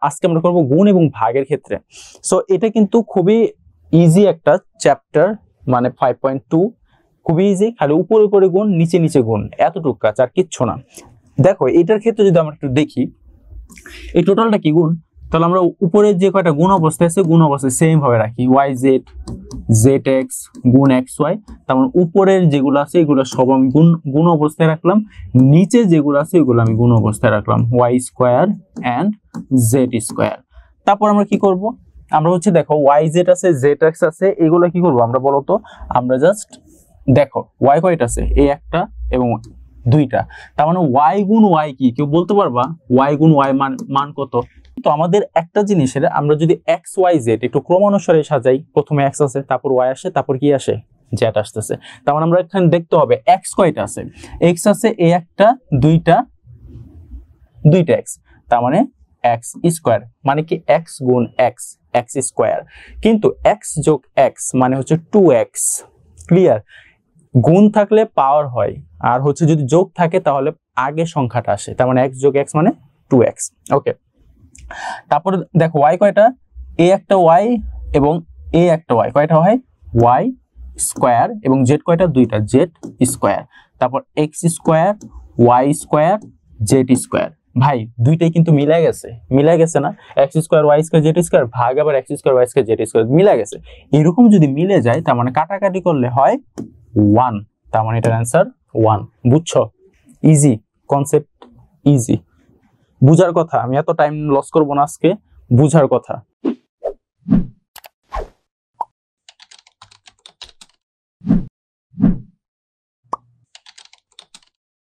আজকে আমরা করব গুণ এবং ভাগের ক্ষেত্রে। সো এটা কিন্তু খুবই ইজি একটা চ্যাপ্টার, মানে 5.2 খুবই ইজি, খালি উপরে উপরে গুণ নিচে নিচে গুণ, এতটুকু কাজ আর কিচ্ছু না। দেখো এটার ক্ষেত্রে যদি আমরা একটু দেখি এই টোটালটা কি গুণ, তাহলে আমরা উপরে যে কয়টা গুণ অবস্থায় আছে গুণ অবস্থায় সেম ভাবে রাখি, ওয়াই জেড জেড এক্স গুণ এক্স ওয়াই। তার মানে উপরের যেগুলো আছে এগুলো সব আমি গুণ অবস্থায় রাখলাম, নিচে যেগুলো আছে এগুলো আমি গুণ অবস্থায় রাখলাম, Y square and Z square. তারপর আমরা কি করব, আমরা হচ্ছে দেখো ওয়াই জেড আছে জেড এক্স আছে, এগুলো কি করব আমরা বলো তো, আমরা জাস্ট দেখো ওয়াই কয়টা আছে, এই একটা এবং দুইটা, তার মানে ওয়াই গুণ ওয়াই কি কেউ বলতে পারবা, ওয়াই গুণ ওয়াই মান কত? তো আমাদের একটা জিনিসের আমরা যদি এক্স ওয়াই জেড একটু ক্রমানুসারে সাজাই, প্রথমে এক্স আছে তারপর ওয়াই আসে তারপর কি আসে, জেড আসতেছে, তার মানে আমরা এখানে দেখতে হবে এক্স কয়টা আছে, এক্স আছে এই একটা দুইটা এক্স, তার মানে এক্স স্কোয়ার, মানে কি এক্স গুণ এক্স, এক্স স্কোয়ার। কিন্তু এক্স যোগ এক্স মানে হচ্ছে 2x, ক্লিয়ার? গুণ থাকলে পাওয়ার হয়, আর হচ্ছে যদি যোগ থাকে তাহলে আগে সংখ্যাটা আসে, তার মানে এক্স যোগ এক্স মানে 2x। ওকে, তারপরে দেখো ওয়াই কয়টা, এ একটা ওয়াই এবং এ একটা ওয়াই, কয়টা হয় ওয়াই স্কোয়ার, এবং জেড কয়টা দুইটা, জেড স্কোয়ার। তারপর X square Y square Z square. ভাই দুইটাই কিন্তু মিলে গেছে না, X square Y square Z square ভাগ আবার X square Y square Z square মিলে গেছে। এরকম যদি মিলে যায় তার মানে কাটাকাটি করলে হয় 1, তার মানে এটার অ্যান্সার 1। বুঝছো? ইজি কনসেপ্ট, ইজি বুঝার কথা, আমি এত টাইম লস করবো না আজকে, বুঝার কথা।